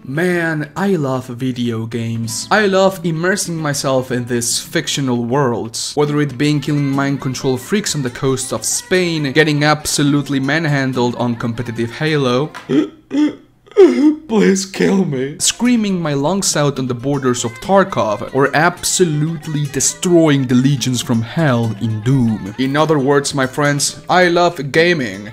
Man, I love video games. I love immersing myself in these fictional worlds. Whether it being killing mind control freaks on the coast of Spain, getting absolutely manhandled on competitive Halo, please kill me, screaming my lungs out on the borders of Tarkov, or absolutely destroying the legions from hell in Doom. In other words, my friends, I love gaming.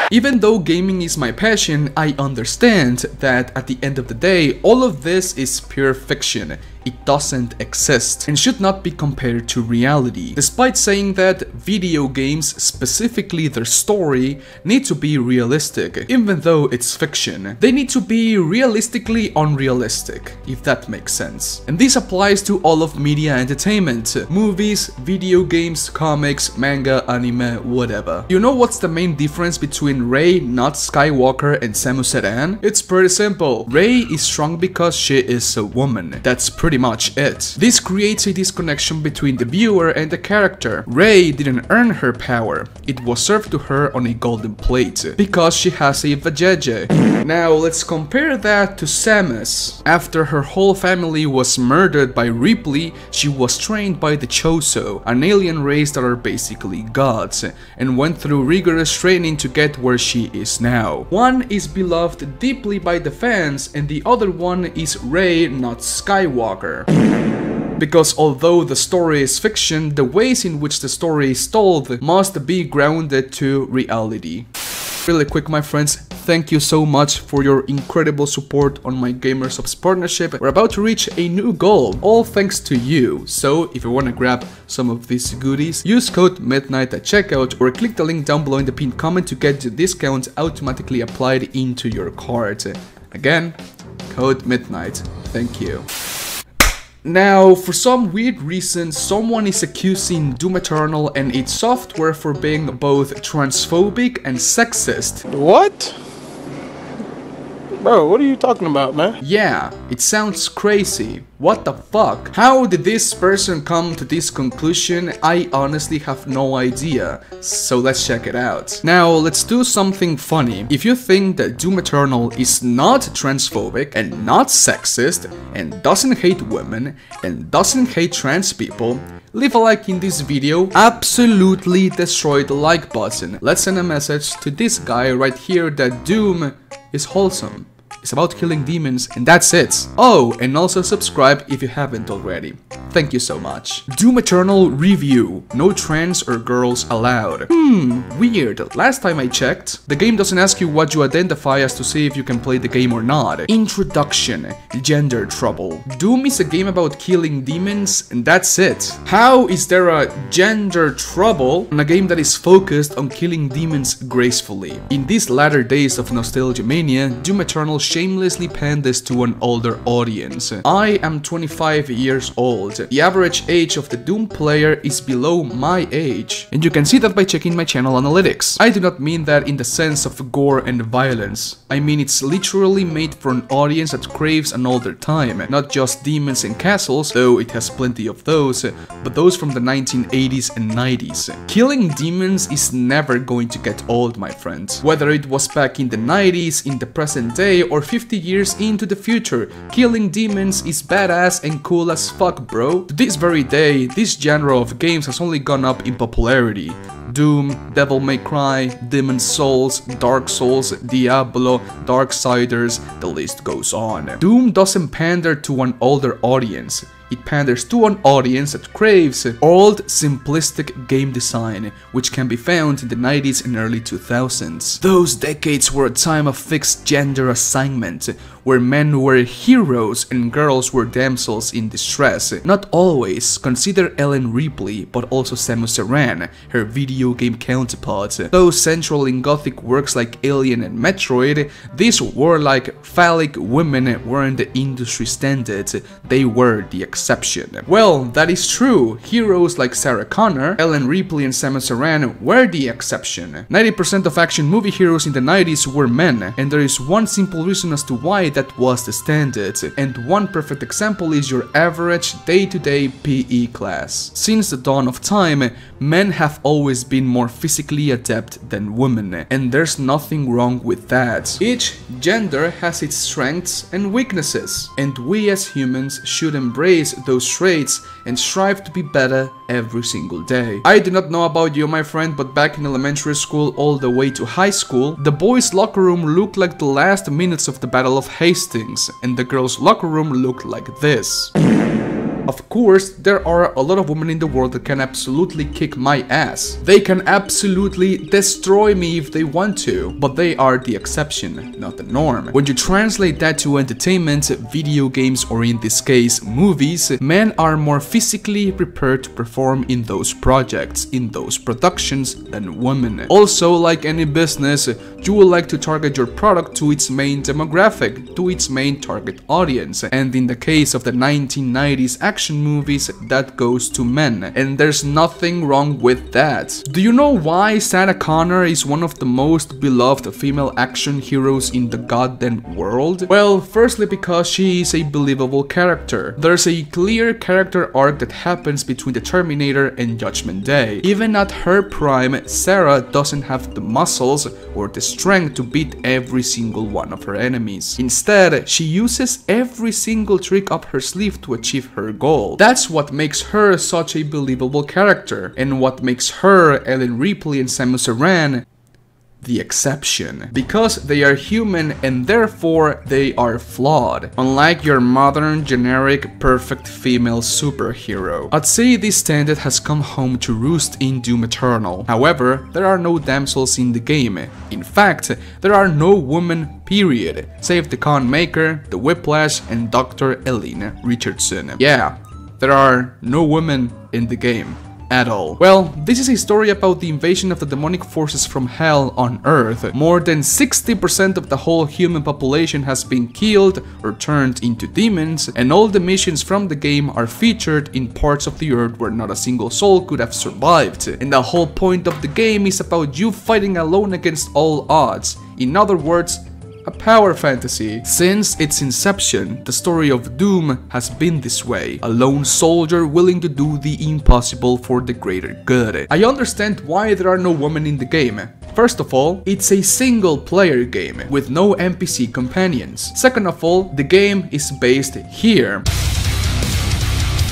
Even though gaming is my passion, I understand that at the end of the day, all of this is pure fiction. It doesn't exist and should not be compared to reality. Despite saying that video games, specifically their story, need to be realistic, even though it's fiction. They need to be realistically unrealistic, if that makes sense. And this applies to all of media entertainment. Movies, video games, comics, manga, anime, whatever. You know what's the main difference between Rey, not Skywalker, and Samus Aran? It's pretty simple. Rey is strong because she is a woman. That's pretty much it. This creates a disconnection between the viewer and the character. Rey didn't earn her power. It was served to her on a golden plate because she has a vajayjay. Now let's compare that to Samus. After her whole family was murdered by Ripley, she was trained by the Chozo, an alien race that are basically gods, and went through rigorous training to get where she is now. One is beloved deeply by the fans and the other one is Rey, not Skywalker. Because although the story is fiction, the ways in which the story is told must be grounded to reality. Really quick, my friends, thank you so much for your incredible support on my GamerSupps partnership. We're about to reach a new goal, all thanks to you. So if you want to grab some of these goodies, use code MIDNIGHT at checkout or click the link down below in the pinned comment to get the discounts automatically applied into your cart. Again, code MIDNIGHT. Thank you. Now, for some weird reason, someone is accusing Doom Eternal and its software for being both transphobic and sexist. What? Bro, what are you talking about, man? Yeah, it sounds crazy. What the fuck? How did this person come to this conclusion? I honestly have no idea. So let's check it out. Now, let's do something funny. If you think that Doom Eternal is not transphobic and not sexist and doesn't hate women and doesn't hate trans people, leave a like in this video, absolutely destroy the like button. Let's send a message to this guy right here that Doom is wholesome. It's about killing demons and that's it. Oh, and also subscribe if you haven't already. Thank you so much. Doom Eternal review. No trans or girls allowed. Weird. Last time I checked, the game doesn't ask you what you identify as to see if you can play the game or not. Introduction. Gender trouble. Doom is a game about killing demons and that's it. How is there a gender trouble in a game that is focused on killing demons gracefully? In these latter days of nostalgia mania, Doom Eternal shamelessly panders to an older audience. I am 25 years old. The average age of the Doom player is below my age. And you can see that by checking my channel analytics. I do not mean that in the sense of gore and violence. I mean it's literally made for an audience that craves an older time. Not just demons and castles, though it has plenty of those, but those from the 1980s and 90s. Killing demons is never going to get old, my friends. Whether it was back in the 90s, in the present day, or 50 years into the future, killing demons is badass and cool as fuck, bro. To this very day, this genre of games has only gone up in popularity. Doom, Devil May Cry, Demon's Souls, Dark Souls, Diablo, Darksiders, the list goes on. Doom doesn't pander to an older audience. It panders to an audience that craves old, simplistic game design, which can be found in the 90s and early 2000s. Those decades were a time of fixed gender assignment, where men were heroes and girls were damsels in distress. Not always. Consider Ellen Ripley, but also Samus Aran, her video game counterpart. Though central in gothic works like Alien and Metroid, these warlike, phallic women weren't the industry standard, they were the exception. exception. Well, that is true. Heroes like Sarah Connor, Ellen Ripley and Samus Aran were the exception. 90% of action movie heroes in the 90s were men, and there is one simple reason as to why that was the standard, and one perfect example is your average day-to-day PE class. Since the dawn of time, men have always been more physically adept than women, and there's nothing wrong with that. Each gender has its strengths and weaknesses, and we as humans should embrace those traits and strive to be better every single day. I do not know about you, my friend, but back in elementary school all the way to high school, the boys' locker room looked like the last minutes of the Battle of Hastings, and the girls' locker room looked like this. Of course, there are a lot of women in the world that can absolutely kick my ass. They can absolutely destroy me if they want to, but they are the exception, not the norm. When you translate that to entertainment, video games, or in this case, movies, men are more physically prepared to perform in those projects, in those productions, than women. Also, like any business, you would like to target your product to its main demographic, to its main target audience, and in the case of the 1990s action movies, that goes to men, and there's nothing wrong with that. Do you know why Sarah Connor is one of the most beloved female action heroes in the goddamn world? Well, firstly because she is a believable character. There's a clear character arc that happens between the Terminator and Judgment Day. Even at her prime, Sarah doesn't have the muscles or the strength to beat every single one of her enemies. Instead, she uses every single trick up her sleeve to achieve her goal. That's what makes her such a believable character, and what makes her, Ellen Ripley and Samus Aran the exception, because they are human and therefore they are flawed, unlike your modern, generic, perfect female superhero. I'd say this standard has come home to roost in Doom Eternal. However, there are no damsels in the game. In fact, there are no women, period, save the Con Maker, the Whiplash, and Dr. Elena Richardson. Yeah, there are no women in the game at all. Well, this is a story about the invasion of the demonic forces from hell on Earth. More than 60% of the whole human population has been killed or turned into demons, and all the missions from the game are featured in parts of the Earth where not a single soul could have survived. And the whole point of the game is about you fighting alone against all odds. In other words, a power fantasy. Since its inception, the story of Doom has been this way. A lone soldier willing to do the impossible for the greater good. I understand why there are no women in the game. First of all, it's a single player game with no NPC companions. Second of all, the game is based here.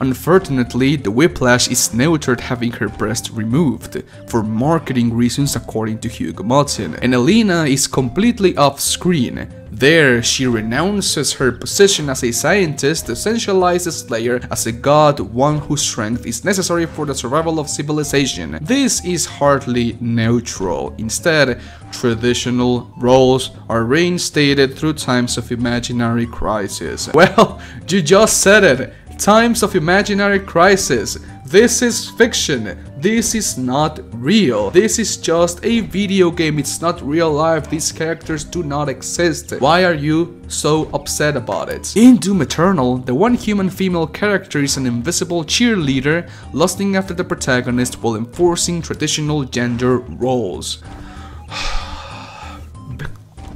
Unfortunately, the Whiplash is neutered having her breast removed, for marketing reasons according to Hugo Martin, and Elena is completely off screen. There, she renounces her position as a scientist to essentialize the Slayer as a god, one whose strength is necessary for the survival of civilization. This is hardly neutral. Instead, traditional roles are reinstated through times of imaginary crisis. Well, you just said it! Times of imaginary crisis. This is fiction. This is not real. This is just a video game. It's not real life. These characters do not exist. Why are you so upset about it? In Doom Eternal, the one human female character is an invisible cheerleader lusting after the protagonist while enforcing traditional gender roles.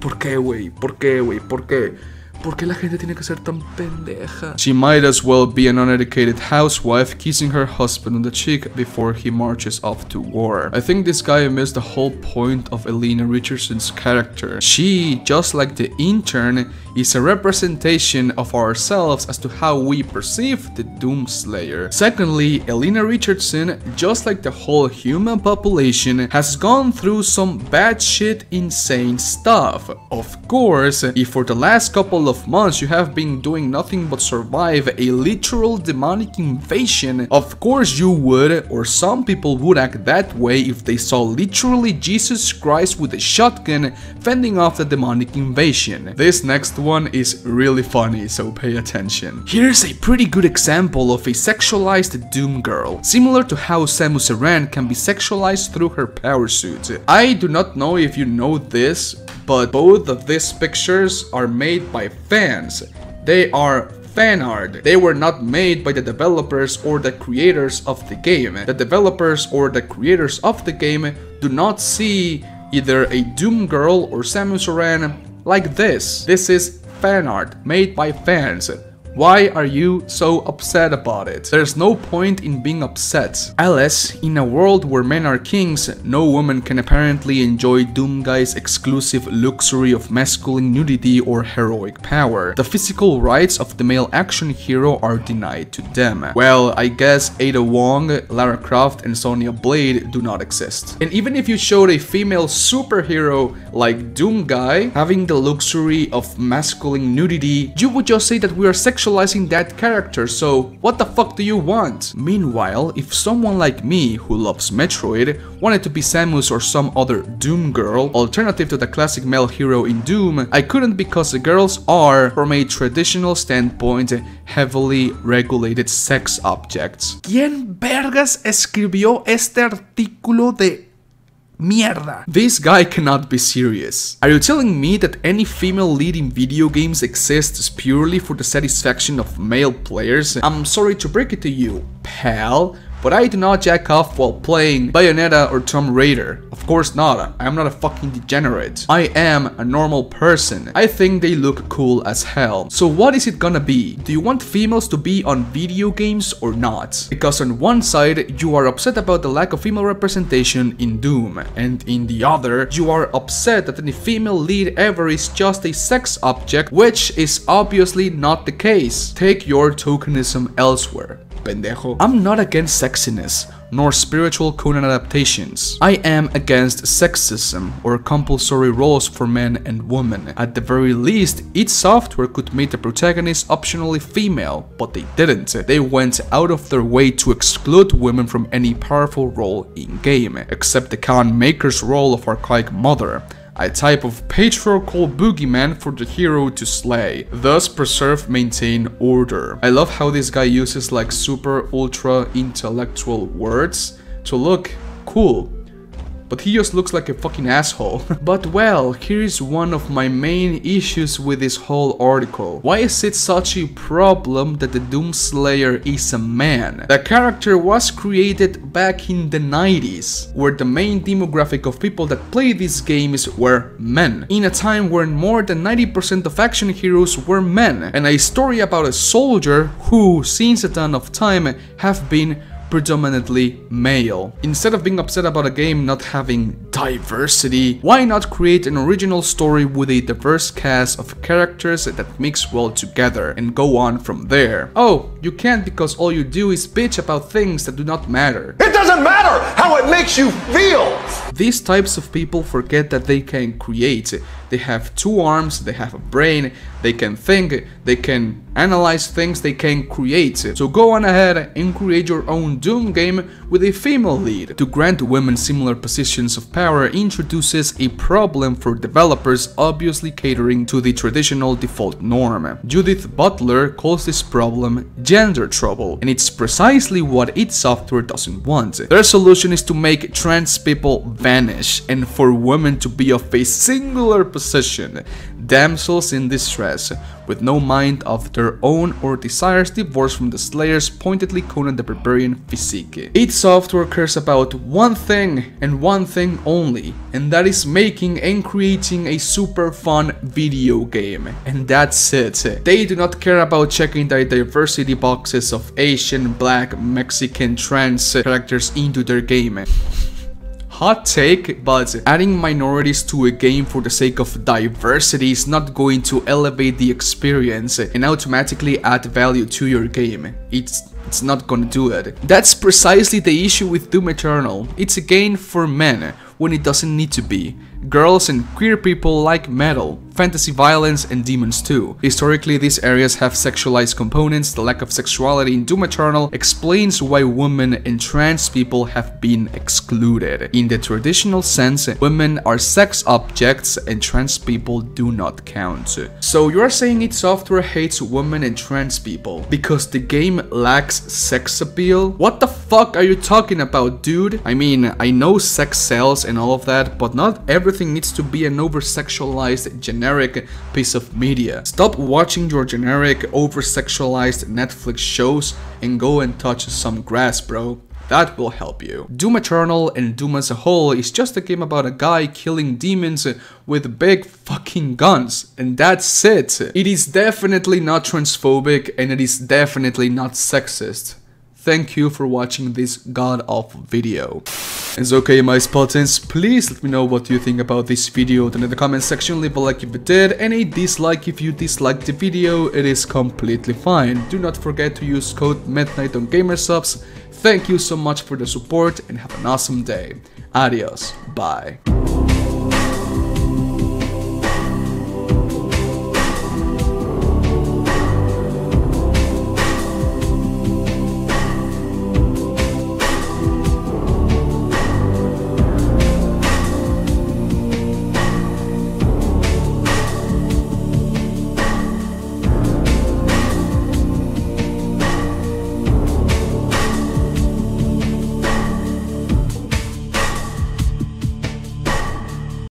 ¿Por qué, güey? ¿Por qué, güey? ¿Por qué? ¿Por qué la gente tiene que ser tan pendeja? She might as well be an uneducated housewife kissing her husband on the cheek before he marches off to war. I think this guy missed the whole point of Elena Richardson's character. She, just like the intern, is a representation of ourselves as to how we perceive the Doomslayer. Secondly, Elena Richardson, just like the whole human population, has gone through some batshit insane stuff. Of course, if for the last couple of months you have been doing nothing but survive a literal demonic invasion, of course you would, or some people would act that way if they saw literally Jesus Christ with a shotgun fending off the demonic invasion. This next one is really funny, so pay attention. Here's a pretty good example of a sexualized Doom girl, similar to how Samus Aran can be sexualized through her power suit. I do not know if you know this, but both of these pictures are made by fans. They are fan art. They were not made by the developers or the creators of the game. The developers or the creators of the game do not see either a Doom girl or Samus Aran like this. This is fan art made by fans. Why are you so upset about it? There's no point in being upset. Alice, in a world where men are kings, no woman can apparently enjoy Doomguy's exclusive luxury of masculine nudity or heroic power. The physical rights of the male action hero are denied to them. Well, I guess Ada Wong, Lara Croft and Sonya Blade do not exist. And even if you showed a female superhero like Doomguy having the luxury of masculine nudity, you would just say that we are sexualizing that character, so what the fuck do you want? Meanwhile, if someone like me, who loves Metroid, wanted to be Samus or some other Doom girl, alternative to the classic male hero in Doom, I couldn't because the girls are, from a traditional standpoint, heavily regulated sex objects. ¿Quién vergas escribió este artículo de mierda? This guy cannot be serious. Are you telling me that any female lead in video games exists purely for the satisfaction of male players? I'm sorry to break it to you, pal, but I do not jack off while playing Bayonetta or Tomb Raider. Of course not, I'm not a fucking degenerate. I am a normal person. I think they look cool as hell. So what is it gonna be? Do you want females to be on video games or not? Because on one side, you are upset about the lack of female representation in Doom, and in the other, you are upset that any female lead ever is just a sex object, which is obviously not the case. Take your tokenism elsewhere, pendejo. I'm not against sexiness, nor spiritual Conan adaptations. I am against sexism or compulsory roles for men and women. At the very least, id Software could make the protagonist optionally female, but they didn't. They went out of their way to exclude women from any powerful role in-game, except the Khan Maker's role of Archaic Mother, a type of patriarchal boogeyman for the hero to slay, thus preserve, maintain order. I love how this guy uses like super ultra intellectual words to look cool, but he just looks like a fucking asshole. But well, here's one of my main issues with this whole article. Why is it such a problem that the Doomslayer is a man? The character was created back in the 90s, where the main demographic of people that play these games were men, in a time when more than 90% of action heroes were men, and a story about a soldier who, since the dawn of time, have been predominantly male. Instead of being upset about a game not having diversity, why not create an original story with a diverse cast of characters that mix well together and go on from there? Oh, you can't because all you do is bitch about things that do not matter. It doesn't matter how it makes you feel! These types of people forget that they can create. They have two arms, they have a brain, they can think, they can analyze things, they can create. So go on ahead and create your own Doom game with a female lead. To grant women similar positions of power introduces a problem for developers obviously catering to the traditional default norm. Judith Butler calls this problem gender trouble, and it's precisely what id Software doesn't want. Their solution is to make trans people vanish and for women to be of a singular position, damsels in distress, with no mind of their own or desires divorced from the Slayer's pointedly Conan the Barbarian physique. id Software cares about one thing and one thing only, and that is making and creating a super fun video game, and that's it. They do not care about checking the diversity boxes of Asian, Black, Mexican, trans characters into their game. Hot take, but adding minorities to a game for the sake of diversity is not going to elevate the experience and automatically add value to your game. It's not gonna do it. That's precisely the issue with Doom Eternal. It's a game for men when it doesn't need to be. Girls and queer people like metal, fantasy violence, and demons too. Historically, these areas have sexualized components. The lack of sexuality in Doom Eternal explains why women and trans people have been excluded. In the traditional sense, women are sex objects and trans people do not count. So you're saying id Software hates women and trans people because the game lacks sex appeal? What the fuck are you talking about, dude? I mean, I know sex sells and all of that, but not everything everything needs to be an over-sexualized generic piece of media. Stop watching your generic over-sexualized Netflix shows and go and touch some grass, bro. That will help you. Doom Eternal and Doom as a whole is just a game about a guy killing demons with big fucking guns, and that's it. It is definitely not transphobic and it is definitely not sexist. Thank you for watching this god-awful video. It's okay, my Spartans, please let me know what you think about this video down in the comment section. Leave a like if you did, and a dislike if you disliked the video. It is completely fine. Do not forget to use code MIDNIGHT on Gamersupps. Thank you so much for the support and have an awesome day. Adios. Bye.